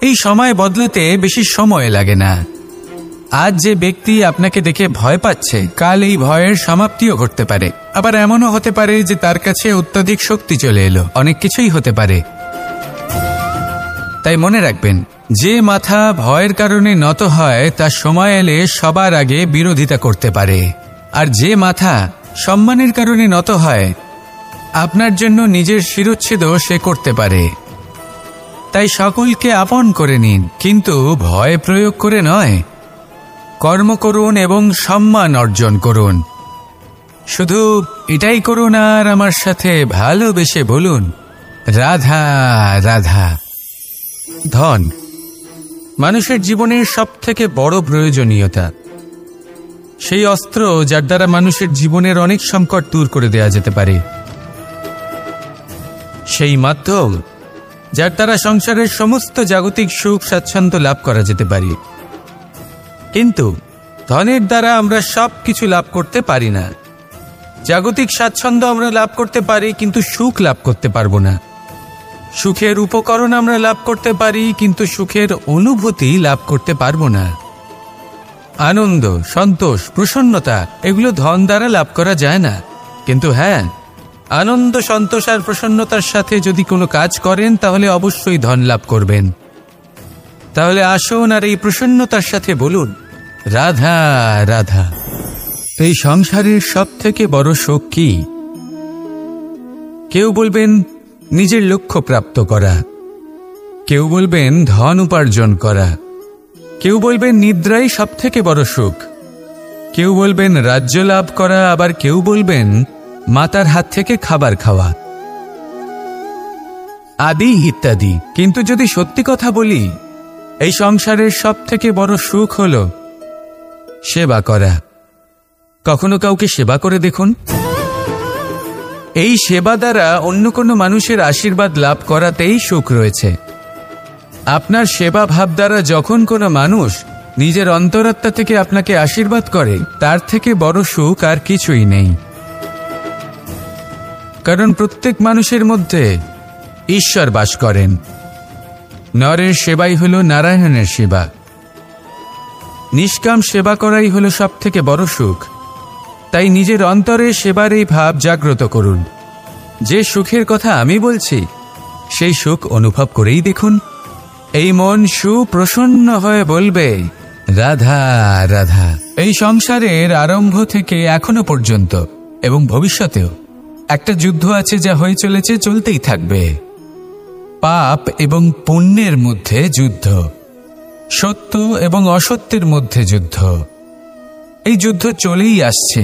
এই সময় বদলাতে বেশি সময় লাগে না। আজ যে ব্যক্তি আপনাকে দেখে ভয় পাচ্ছে, কাল এই ভয়ের সমাপ্তিও ঘটতে পারে। আবার এমনও হতে পারে যে তার কাছে অত্যধিক শক্তি চলে এলো। অনেক কিছুই হতে পারে। তাই মনে রাখবেন, যে মাথা ভয়ের কারণে নত হয়, তার সময় এলে সবার আগে বিরোধিতা করতে পারে। আর যে মাথা সম্মানের কারণে নত হয়, আপনার জন্য নিজের শিরচ্ছেদও সে করতে পারে। তাই সকলকে আপন করে নিন, কিন্তু ভয় প্রয়োগ করে নয়। কর্ম করুন এবং সম্মান অর্জন করুন। শুধু এটাই করুন আর আমার সাথে ভালোবেসে বলুন, রাধা রাধা। ধন মানুষের জীবনের সবথেকে বড় প্রয়োজনীয়তা। সেই অস্ত্র যার দ্বারা মানুষের জীবনের অনেক সংকট দূর করে দেওয়া যেতে পারে। সেই মাধ্যম যার দ্বারা সংসারের সমস্ত জাগতিক সুখ স্বাচ্ছন্দ্য লাভ করা যেতে পারে। কিন্তু ধনের দ্বারা আমরা সব কিছু লাভ করতে পারি না। জাগতিক স্বাচ্ছন্দ্য আমরা লাভ করতে পারি, কিন্তু সুখ লাভ করতে পারবো না। সুখের উপকরণ আমরা লাভ করতে পারি, কিন্তু সুখের অনুভূতি লাভ করতে পারবো না। আনন্দ, সন্তোষ, প্রসন্নতা এগুলো ধন দ্বারা লাভ করা যায় না। কিন্তু হ্যাঁ, আনন্দ, সন্তোষ আর প্রসন্নতার সাথে যদি কোনো কাজ করেন, তাহলে অবশ্যই ধন লাভ করবেন। তাহলে আসুন আর এই প্রসন্নতার সাথে বলুন, রাধা রাধা। এই সংসারের সব থেকে বড় সুখ কি? কেউ বলবেন নিজের লক্ষ্য প্রাপ্ত করা, কেউ বলবেন ধন উপার্জন করা, কেউ বলবেন নিদ্রাই সব থেকে বড় সুখ, কেউ বলবেন রাজ্য লাভ করা, আবার কেউ বলবেন মাতার হাত থেকে খাবার খাওয়া, আদি ইত্যাদি। কিন্তু যদি সত্যি কথা বলি, এই সংসারের সব থেকে বড় সুখ হলো সেবা করা। কখনো কাউকে সেবা করে দেখুন। এই সেবা দ্বারা অন্য কোনো মানুষের আশীর্বাদ লাভ করাতেই সুখ রয়েছে। আপনার সেবা ভাব দ্বারা যখন কোনো মানুষ নিজের অন্তরাত্মা থেকে আপনাকে আশীর্বাদ করে, তার থেকে বড় সুখ আর কিছুই নেই। কারণ প্রত্যেক মানুষের মধ্যে ঈশ্বর বাস করেন। নরের সেবাই হলো নারায়ণের সেবা। নিষ্কাম সেবা করাই হলো সব থেকে বড় সুখ। তাই নিজের অন্তরে সেবার এই ভাব জাগ্রত করুন। যে সুখের কথা আমি বলছি, সেই সুখ অনুভব করেই দেখুন। এই মন সুপ্রসন্ন হয়ে বলবে, রাধা রাধা। এই সংসারের আরম্ভ থেকে এখনো পর্যন্ত এবং ভবিষ্যতেও একটা যুদ্ধ আছে যা হয়ে চলেছে, চলতেই থাকবে। পাপ এবং পুণ্যের মধ্যে যুদ্ধ, সত্য এবং অসত্যের মধ্যে যুদ্ধ। এই যুদ্ধ চলেই আসছে,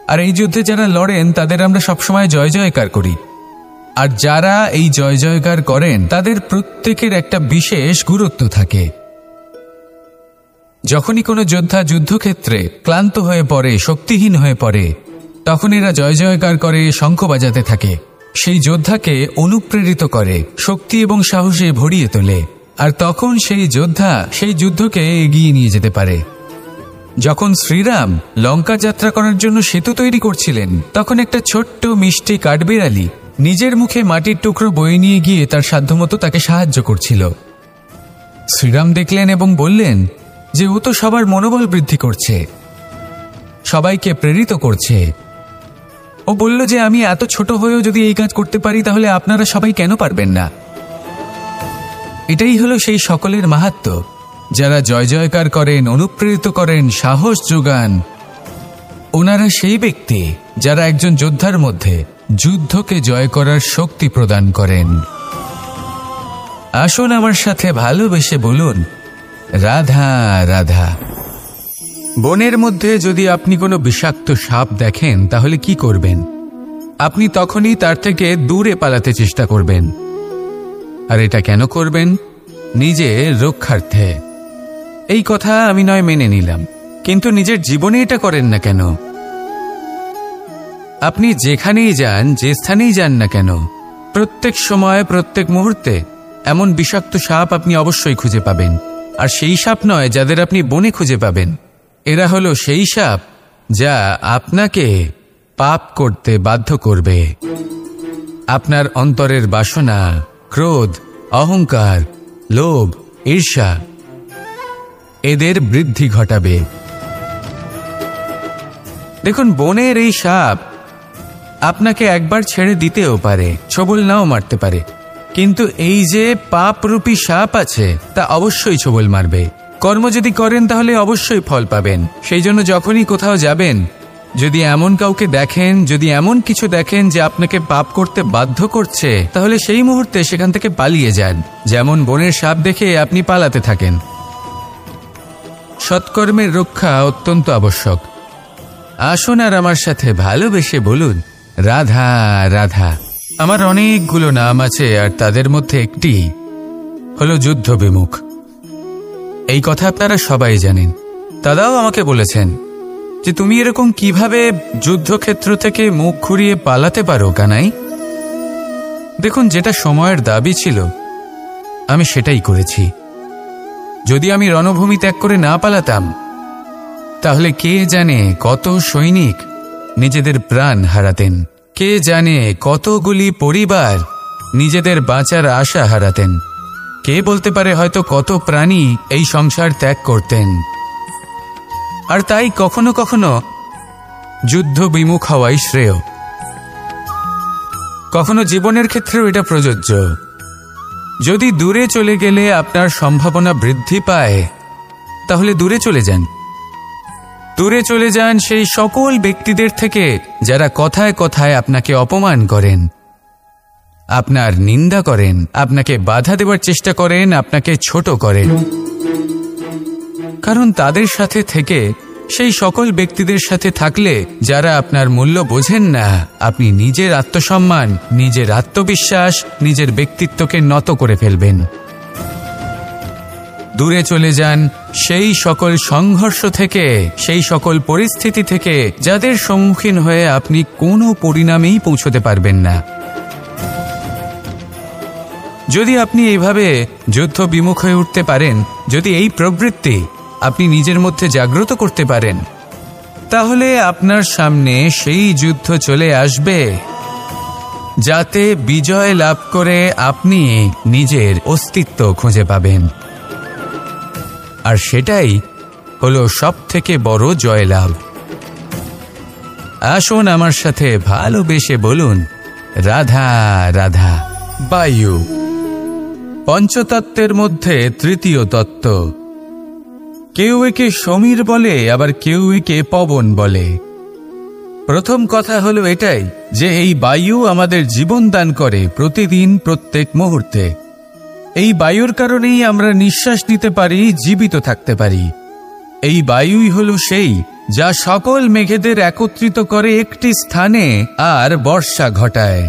আর এই যুদ্ধে যারা লড়েন তাদের আমরা সবসময় জয় জয়কার করি। আর যারা এই জয় জয়কার করেন তাদের প্রত্যেকের একটা বিশেষ গুরুত্ব থাকে। যখনই কোনো যোদ্ধা যুদ্ধক্ষেত্রে ক্লান্ত হয়ে পড়ে, শক্তিহীন হয়ে পড়ে, তখন এরা জয় জয়কার করে, শঙ্খ বাজাতে থাকে, সেই যোদ্ধাকে অনুপ্রেরিত করে, শক্তি এবং সাহসে ভরিয়ে তোলে। আর তখন সেই যোদ্ধা সেই যুদ্ধকে এগিয়ে নিয়ে যেতে পারে। যখন শ্রীরাম লঙ্কা যাত্রা করার জন্য সেতু তৈরি করছিলেন, তখন একটা ছোট্ট মিষ্টি কাঠবিড়ালি নিজের মুখে মাটির টুকরো বয়ে নিয়ে গিয়ে তার সাধ্যমতো তাকে সাহায্য করছিল। শ্রীরাম দেখলেন এবং বললেন যে ও তো সবার মনোবল বৃদ্ধি করছে, সবাইকে প্রেরিত করছে। ও বলল যে আমি এত ছোট হয়েও যদি এই কাজ করতে পারি, তাহলে আপনারা সবাই কেন পারবেন না? এটাই হলো সেই সকলের মাহাত্ম্য, যারা জয় জয়কার করেন, অনুপ্রেরিত করেন, সাহস যোগান। ওনারা সেই ব্যক্তি যারা একজন যোদ্ধার মধ্যে যুদ্ধকে জয় করার শক্তি প্রদান করেন। আসুন আমার সাথে ভালোবেসে বলুন, রাধা রাধা। বনের মধ্যে যদি আপনি কোনো বিষাক্ত সাপ দেখেন, তাহলে কি করবেন? আপনি তখনই তার থেকে দূরে পালাতে চেষ্টা করবেন। আর এটা কেন করবেন? নিজের রক্ষার্থে। এই কথা আমি নয় মেনে নিলাম, কিন্তু নিজের জীবনে এটা করেন না কেন? আপনি যেখানেই যান, যে স্থানেই যান না কেন, প্রত্যেক সময়, প্রত্যেক মুহূর্তে এমন বিষাক্ত সাপ আপনি অবশ্যই খুঁজে পাবেন। আর সেই সাপ নয় যাদের আপনি বনে খুঁজে পাবেন, এরা হলো সেই সাপ যা আপনাকে পাপ করতে বাধ্য করবে। আপনার অন্তরের বাসনা, ক্রোধ, অহংকার, লোভ, ঈর্ষা এদের বৃদ্ধি ঘটাবে। দেখুন, বনের এই সাপ আপনাকে একবার ছেড়ে দিতেও পারে, ছোবল নাও মারতে পারে, কিন্তু এই যে পাপরূপী সাপ আছে তা অবশ্যই ছোবল মারবে। কর্ম যদি করেন তাহলে অবশ্যই ফল পাবেন। সেই জন্য যখনই কোথাও যাবেন, যদি এমন কাউকে দেখেন, যদি এমন কিছু দেখেন যে আপনাকে পাপ করতে বাধ্য করছে, তাহলে সেই মুহূর্তে সেখান থেকে পালিয়ে যান। যেমন বনের সাপ দেখে আপনি পালাতে থাকেন। সৎকর্মের রক্ষা অত্যন্ত আবশ্যক। আসুন আর আমার সাথে ভালোবেসে বলুন, রাধা রাধা। আমার অনেকগুলো নাম আছে, আর তাদের মধ্যে একটি হলো যুদ্ধ বিমুখ। এই কথা আপনারা সবাই জানেন। দাদাও আমাকে বলেছেন যে তুমি এরকম কিভাবে যুদ্ধক্ষেত্র থেকে মুখ ঘুরিয়ে পালাতে পারো কানাই। দেখুন, যেটা সময়ের দাবি ছিল আমি সেটাই করেছি। যদি আমি রণভূমি ত্যাগ করে না পালাতাম, তাহলে কে জানে কত সৈনিক নিজেদের প্রাণ হারাতেন, কে জানে কতগুলি পরিবার নিজেদের বাঁচার আশা হারাতেন, কে বলতে পারে হয়তো কত প্রাণী এই সংসার ত্যাগ করতেন। আর তাই কখনো কখনো যুদ্ধ বিমুখ হওয়াই শ্রেয়। কখনো জীবনের ক্ষেত্রেও এটা প্রযোজ্য। যদি দূরে চলে গেলে আপনার সম্ভাবনা বৃদ্ধি পায়, তাহলে দূরে চলে যান। দূরে চলে যান সেই সকল ব্যক্তিদের থেকে যারা কথায় কথায় আপনাকে অপমান করেন, আপনার নিন্দা করেন, আপনাকে বাধা দেওয়ার চেষ্টা করেন, আপনাকে ছোট করেন। কারণ তাদের সাথে থেকে, সেই সকল ব্যক্তিদের সাথে থাকলে যারা আপনার মূল্য বোঝেন না, আপনি নিজের আত্মসম্মান, নিজের আত্মবিশ্বাস, নিজের ব্যক্তিত্বকে নত করে ফেলবেন। দূরে চলে যান সেই সকল সংঘর্ষ থেকে, সেই সকল পরিস্থিতি থেকে যাদের সম্মুখীন হয়ে আপনি কোনো পরিণামেই পৌঁছতে পারবেন না। যদি আপনি এইভাবে যুদ্ধ বিমুখ হয়ে উঠতে পারেন, যদি এই প্রবৃত্তি আপনি নিজের মধ্যে জাগ্রত করতে পারেন, তাহলে আপনার সামনে সেই যুদ্ধ চলে আসবে যাতে বিজয় লাভ করে আপনি নিজের অস্তিত্ব খুঁজে পাবেন। আর সেটাই হলো সবথেকে বড় জয়লাভ। আসুন আমার সাথে ভালোবেসে বলুন, রাধা রাধা। বায়ু পঞ্চতত্ত্বের মধ্যে তৃতীয় তত্ত্ব। কেউ একে সমীর বলে, আবার কেউ একে পবন বলে। প্রথম কথা হলো এটাই যে এই বায়ু আমাদের জীবন দান করে প্রতিদিন, প্রত্যেক মুহূর্তে। এই বায়ুর কারণেই আমরা নিঃশ্বাস নিতে পারি, জীবিত থাকতে পারি। এই বায়ুই হলো সেই যা সকল মেঘেদের একত্রিত করে একটি স্থানে আর বর্ষা ঘটায়।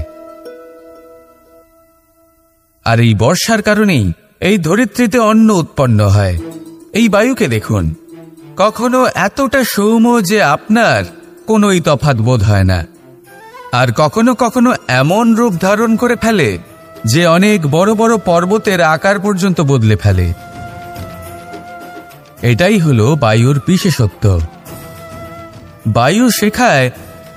আর এই বর্ষার কারণেই এই ধরিত্রীতে অন্ন উৎপন্ন হয়। এই বায়ুকে দেখুন, কখনো এতটা সৌম্য যে আপনার কোনোই তফাৎ বোধ হয় না, আর কখনো কখনো এমন রূপ ধারণ করে ফেলে যে অনেক বড় বড় পর্বতের আকার পর্যন্ত বদলে ফেলে। এটাই হলো বায়ুর বিশেষত্ব। বায়ু শেখায়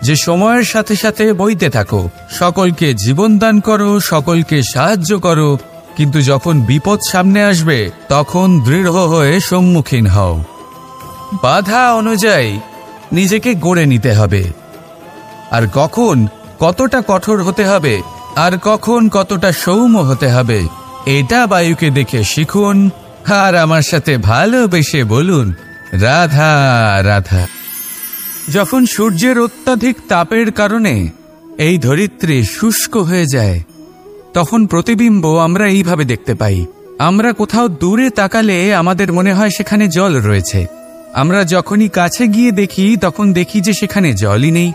যে সময়ের সাথে সাথে বইতে থাকো, সকলকে জীবন দান করো, সকলকে সাহায্য করো, কিন্তু যখন বিপদ সামনে আসবে তখন দৃঢ় হয়ে সম্মুখীন হও। বাধা অনুযায়ী নিজেকে গড়ে নিতে হবে, আর কখন কতটা কঠোর হতে হবে আর কখন কতটা সৌম্য হতে হবে এটা বায়ুকে দেখে শিখুন। আর আমার সাথে ভালোবেসে বলুন, রাধা রাধা। যখন সূর্যের অত্যাধিক তাপের কারণে এই ধরিত্রী শুষ্ক হয়ে যায়, তখন প্রতিবিম্ব আমরা এইভাবে দেখতে পাই। আমরা কোথাও দূরে তাকালে আমাদের মনে হয় সেখানে জল রয়েছে। আমরা যখনই কাছে গিয়ে দেখি তখন দেখি যে সেখানে জলই নেই।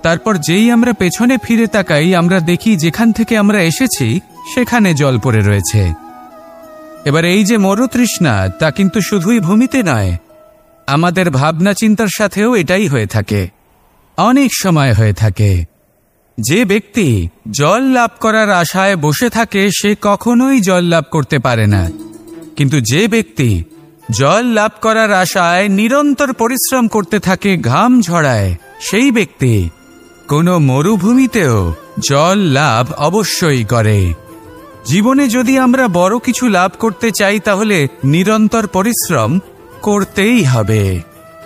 তারপর যেই আমরা পেছনে ফিরে তাকাই, আমরা দেখি যেখান থেকে আমরা এসেছি সেখানে জল পড়ে রয়েছে। এবার এই যে মরুতৃষ্ণা, তা কিন্তু শুধুই ভূমিতে নয়, আমাদের ভাবনা চিন্তার সাথেও এটাই হয়ে থাকে, অনেক সময় হয়ে থাকে। যে ব্যক্তি জল লাভ করার আশায় বসে থাকে সে কখনোই জল লাভ করতে পারে না, কিন্তু যে ব্যক্তি জল লাভ করার আশায় নিরন্তর পরিশ্রম করতে থাকে, ঘাম ঝরায়, সেই ব্যক্তি কোনো মরুভূমিতেও জল লাভ অবশ্যই করে। জীবনে যদি আমরা বড় কিছু লাভ করতে চাই তাহলে নিরন্তর পরিশ্রম করতেই হবে।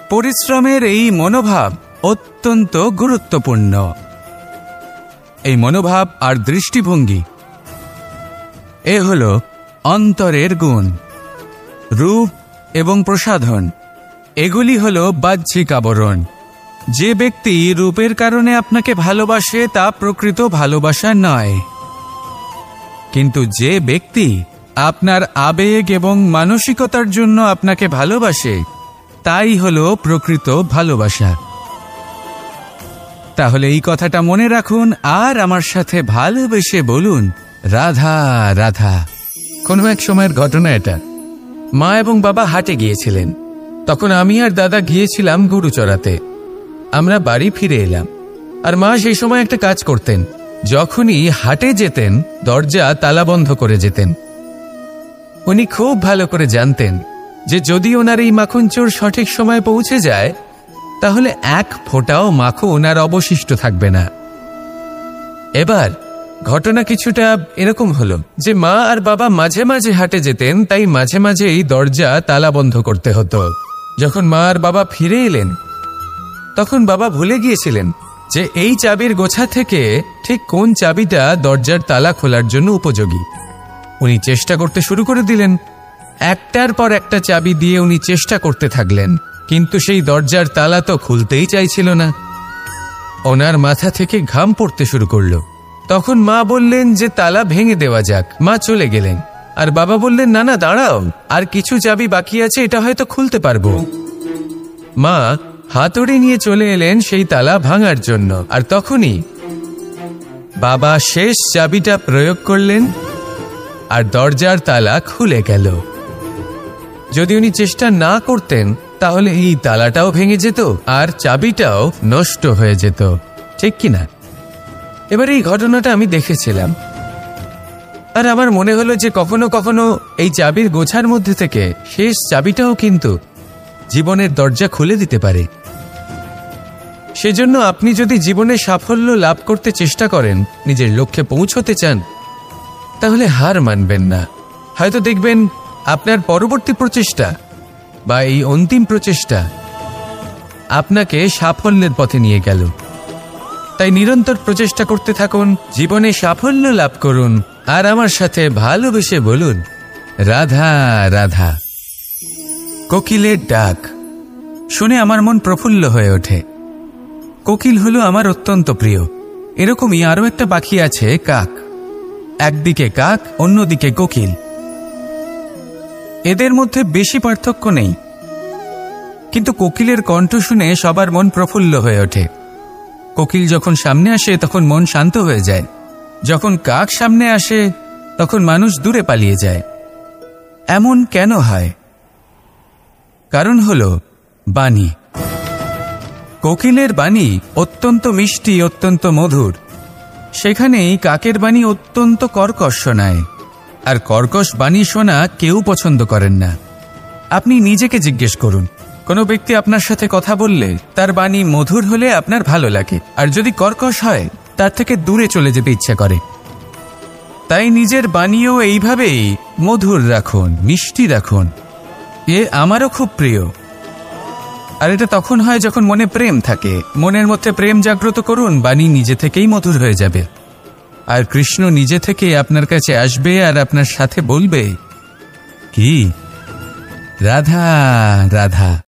পরিশ্রমের এই মনোভাব অত্যন্ত গুরুত্বপূর্ণ। এই মনোভাব আর দৃষ্টিভঙ্গি এ হলো অন্তরের গুণ। রূপ এবং প্রসাধন এগুলি হলো বাহ্যিক আবরণ। যে ব্যক্তি রূপের কারণে আপনাকে ভালোবাসে তা প্রকৃত ভালোবাসা নয়, কিন্তু যে ব্যক্তি আপনার আবেগ এবং মানসিকতার জন্য আপনাকে ভালোবাসে তাই হলো প্রকৃত ভালোবাসা। তাহলে এই কথাটা মনে রাখুন আর আমার সাথে ভালোবেসে বলুন, রাধা রাধা। কোনো এক সময়ের ঘটনা এটা। মা এবং বাবা হাটে গিয়েছিলেন, তখন আমি আর দাদা গিয়েছিলাম গরু চড়াতে। আমরা বাড়ি ফিরে এলাম, আর মা সেই সময় একটা কাজ করতেন। যখনই হাটে যেতেন দরজা তালা বন্ধ করে যেতেন। উনি খুব ভালো করে জানতেন যে যদি ওনার এই মাখন চোর সঠিক সময় পৌঁছে যায় তাহলে এক ফোঁটাও মাখন আর অবশিষ্ট থাকবে না। এবার ঘটনা কিছুটা এরকম হলো যে মা আর বাবা মাঝে মাঝে হাটে যেতেন, তাই মাঝে মাঝেই দরজা তালা বন্ধ করতে হতো। যখন মা আর বাবা ফিরে এলেন তখন বাবা ভুলে গিয়েছিলেন যে এই চাবির গোছা থেকে ঠিক কোন চাবিটা দরজার তালা খোলার জন্য উপযোগী। উনি চেষ্টা করতে শুরু করে দিলেন। একটার পর একটা চাবি দিয়ে উনি চেষ্টা করতে থাকলেন, কিন্তু সেই দরজার তালা তো খুলতেই চাইছিল না। ওনার মাথা থেকে ঘাম পড়তে শুরু করলো। তখন মা বললেন যে তালা ভেঙে দেওয়া যাক। মা চলে গেলেন, আর বাবা বললেন, না না দাঁড়াও, আর কিছু চাবি বাকি আছে, এটা হয়তো খুলতে পারবো। মা হাতুড়ি নিয়ে চলে এলেন সেই তালা ভাঙার জন্য, আর তখনই বাবা শেষ চাবিটা প্রয়োগ করলেন আর দরজার তালা খুলে গেল। যদি উনি চেষ্টা না করতেন তাহলে এই তালাটাও ভেঙে যেত আর চাবিটাও নষ্ট হয়ে যেত, ঠিক কিনা? এবার এই ঘটনাটা আমি দেখেছিলাম, আর আমার মনে হলো যে কখনো কখনো এই চাবির গোছার মধ্যে থেকে শেষ চাবিটাও কিন্তু জীবনের দরজা খুলে দিতে পারে। সেজন্য আপনি যদি জীবনে সাফল্য লাভ করতে চেষ্টা করেন, নিজের লক্ষ্যে পৌঁছতে চান, তাহলে হার মানবেন না। হয়তো দেখবেন আপনার পরবর্তী প্রচেষ্টা বা এই অন্তিম প্রচেষ্টা আপনাকে সাফল্যের পথে নিয়ে গেল। তাই নিরন্তর প্রচেষ্টা করতে থাকুন, জীবনে সাফল্য লাভ করুন, আর আমার সাথে ভালোবেসে বলুন, রাধা রাধা। কোকিলের ডাক শুনে আমার মন প্রফুল্ল হয়ে ওঠে। কোকিল হলো আমার অত্যন্ত প্রিয়। এরকমই আরো একটা পাখি আছে, কাক। একদিকে কাক, অন্যদিকে কোকিল। এদের মধ্যে বেশি পার্থক্য নেই, কিন্তু কোকিলের কণ্ঠ শুনে সবার মন প্রফুল্ল হয়ে ওঠে। কোকিল যখন সামনে আসে তখন মন শান্ত হয়ে যায়, যখন কাক সামনে আসে তখন মানুষ দূরে পালিয়ে যায়। এমন কেন হয়? কারণ হলো বাণী। কোকিলের বাণী অত্যন্ত মিষ্টি, অত্যন্ত মধুর। সেখানেই কাকের বাণী অত্যন্ত কর্কশ শোনায়, আর কর্কশ বাণী শোনা কেউ পছন্দ করেন না। আপনি নিজেকে জিজ্ঞেস করুন, কোনো ব্যক্তি আপনার সাথে কথা বললে তার বাণী মধুর হলে আপনার ভালো লাগে, আর যদি কর্কশ হয় তার থেকে দূরে চলে যেতে ইচ্ছে করে। তাই নিজের বাণীও এইভাবেই মধুর রাখুন, মিষ্টি রাখুন। এ আমারও খুব প্রিয়। আর এটা তখন হয় যখন মনে প্রেম থাকে। মনের মধ্যে প্রেম জাগ্রত করুন, বাণী নিজে থেকেই মধুর হয়ে যাবে। আর কৃষ্ণ নিজে থেকে আপনার কাছে আসবে আর আপনার সাথে বলবে, কি রাধা রাধা।